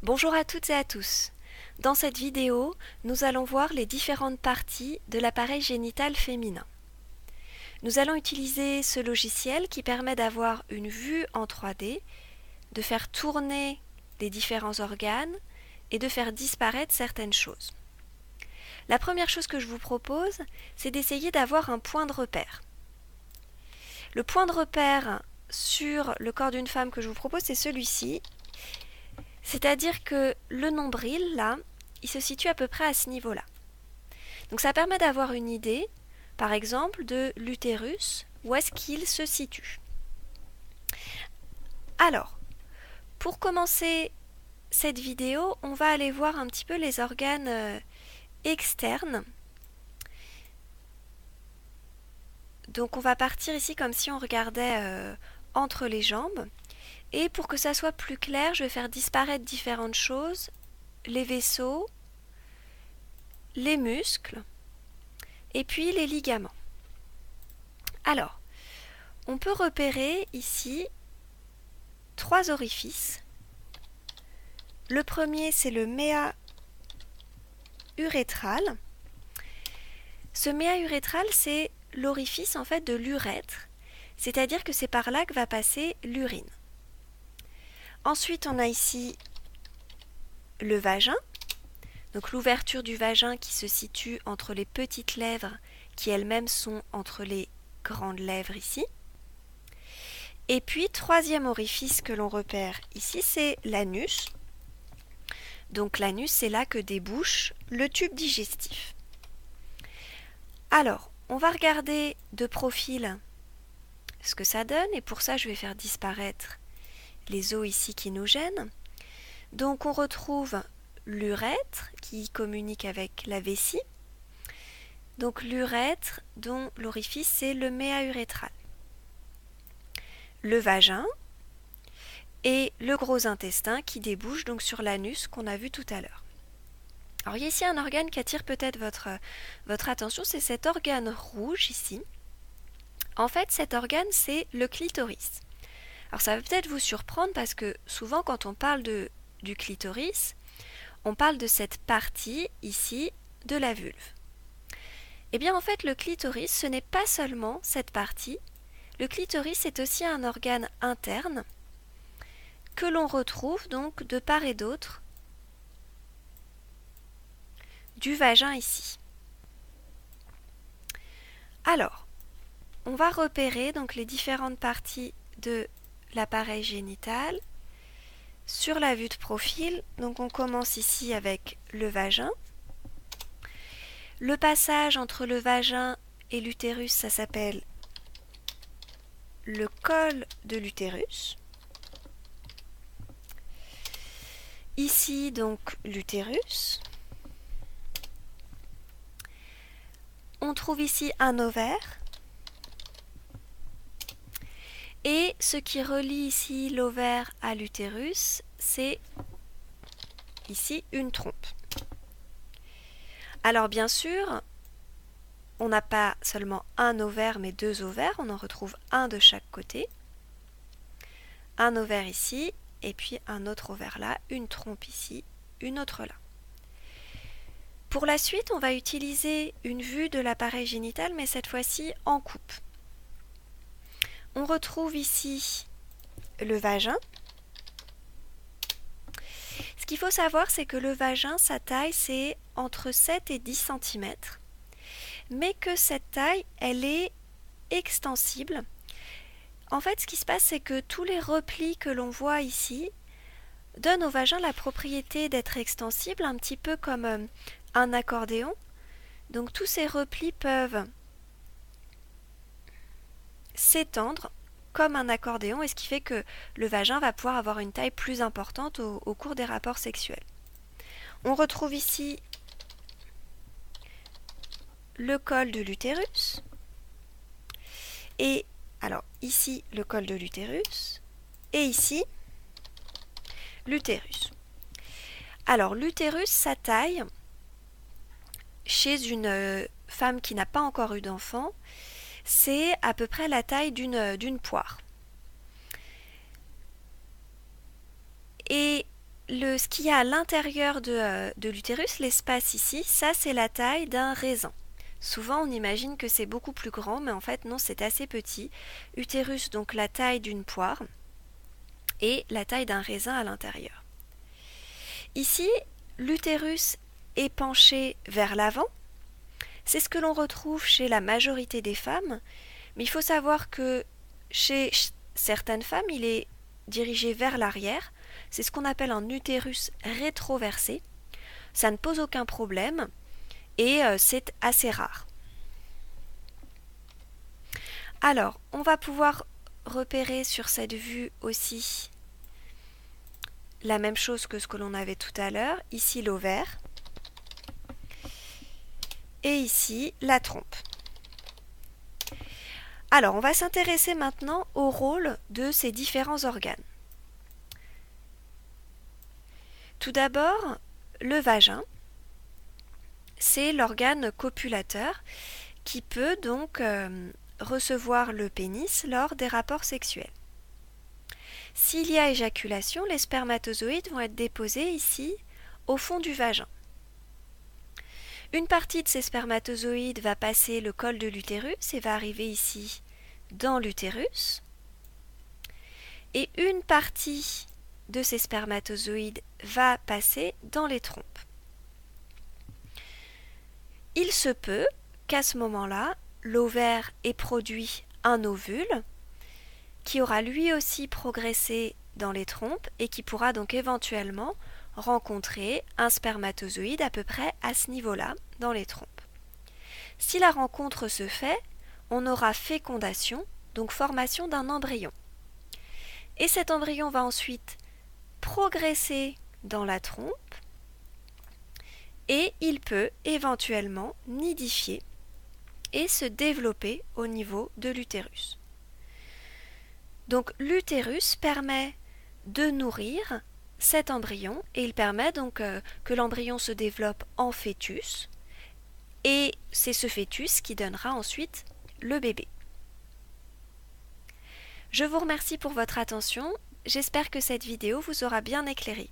Bonjour à toutes et à tous. Dans cette vidéo, nous allons voir les différentes parties de l'appareil génital féminin. Nous allons utiliser ce logiciel qui permet d'avoir une vue en 3D, de faire tourner les différents organes et de faire disparaître certaines choses. La première chose que je vous propose, c'est d'essayer d'avoir un point de repère. Le point de repère sur le corps d'une femme que je vous propose, c'est celui-ci. C'est-à-dire que le nombril, là, il se situe à peu près à ce niveau-là. Donc ça permet d'avoir une idée, par exemple, de l'utérus, où est-ce qu'il se situe. Alors, pour commencer cette vidéo, on va aller voir un petit peu les organes externes. Donc on va partir ici comme si on regardait entre les jambes. Et pour que ça soit plus clair, je vais faire disparaître différentes choses, les vaisseaux, les muscles et puis les ligaments. Alors, on peut repérer ici 3 orifices. Le premier, c'est le méa urétral. Ce méa urétral, c'est l'orifice en fait de l'urètre, c'est-à-dire que c'est par là que va passer l'urine. Ensuite, on a ici le vagin, donc l'ouverture du vagin qui se situe entre les petites lèvres qui elles-mêmes sont entre les grandes lèvres ici. Et puis, troisième orifice que l'on repère ici, c'est l'anus. Donc l'anus, c'est là que débouche le tube digestif. Alors, on va regarder de profil ce que ça donne, et pour ça, je vais faire disparaître les os ici qui nous gênent. Donc on retrouve l'urètre qui communique avec la vessie. Donc l'urètre dont l'orifice c'est le méa urétral. Le vagin et le gros intestin qui débouche donc sur l'anus qu'on a vu tout à l'heure. Alors il y a ici un organe qui attire peut-être votre attention, c'est cet organe rouge ici. En fait cet organe c'est le clitoris. Alors ça va peut-être vous surprendre parce que souvent quand on parle du clitoris, on parle de cette partie ici de la vulve. Eh bien en fait le clitoris ce n'est pas seulement cette partie, le clitoris est aussi un organe interne que l'on retrouve donc de part et d'autre du vagin ici. Alors, on va repérer donc les différentes parties de l'appareil génital sur la vue de profil. Donc on commence ici avec le vagin. Le passage entre le vagin et l'utérus, ça s'appelle le col de l'utérus. Ici donc l'utérus. On trouve ici un ovaire. Et ce qui relie ici l'ovaire à l'utérus, c'est ici une trompe. Alors bien sûr, on n'a pas seulement un ovaire mais 2 ovaires, on en retrouve un de chaque côté. Un ovaire ici et puis un autre ovaire là, une trompe ici, une autre là. Pour la suite, on va utiliser une vue de l'appareil génital mais cette fois-ci en coupe. On retrouve ici le vagin. Ce qu'il faut savoir, c'est que le vagin, sa taille, c'est entre 7 et 10 cm, mais que cette taille, elle est extensible. En fait, ce qui se passe, c'est que tous les replis que l'on voit ici donnent au vagin la propriété d'être extensible, un petit peu comme un accordéon. Donc tous ces replis peuvent s'étendre comme un accordéon, et ce qui fait que le vagin va pouvoir avoir une taille plus importante au cours des rapports sexuels. On retrouve ici le col de l'utérus, et alors ici le col de l'utérus, et ici l'utérus. Alors l'utérus, sa taille, chez une femme qui n'a pas encore eu d'enfant, c'est à peu près la taille d'une poire. Et ce qu'il y a à l'intérieur de l'utérus, l'espace ici, ça c'est la taille d'un raisin. Souvent on imagine que c'est beaucoup plus grand, mais en fait non, c'est assez petit. Utérus, donc la taille d'une poire, et la taille d'un raisin à l'intérieur. Ici, l'utérus est penché vers l'avant. C'est ce que l'on retrouve chez la majorité des femmes, mais il faut savoir que chez certaines femmes, il est dirigé vers l'arrière. C'est ce qu'on appelle un utérus rétroversé. Ça ne pose aucun problème et c'est assez rare. Alors, on va pouvoir repérer sur cette vue aussi la même chose que ce que l'on avait tout à l'heure. Ici l'ovaire et ici la trompe. Alors, on va s'intéresser maintenant au rôle de ces différents organes. Tout d'abord, le vagin, c'est l'organe copulateur qui peut donc recevoir le pénis lors des rapports sexuels. S'il y a éjaculation, les spermatozoïdes vont être déposés ici, au fond du vagin. Une partie de ces spermatozoïdes va passer le col de l'utérus et va arriver ici dans l'utérus. Et une partie de ces spermatozoïdes va passer dans les trompes. Il se peut qu'à ce moment-là, l'ovaire ait produit un ovule qui aura lui aussi progressé dans les trompes et qui pourra donc éventuellement rencontrer un spermatozoïde à peu près à ce niveau-là dans les trompes. Si la rencontre se fait, on aura fécondation, donc formation d'un embryon. Et cet embryon va ensuite progresser dans la trompe et il peut éventuellement nidifier et se développer au niveau de l'utérus. Donc l'utérus permet de nourrir cet embryon et il permet donc que l'embryon se développe en fœtus et c'est ce fœtus qui donnera ensuite le bébé. Je vous remercie pour votre attention, j'espère que cette vidéo vous aura bien éclairé.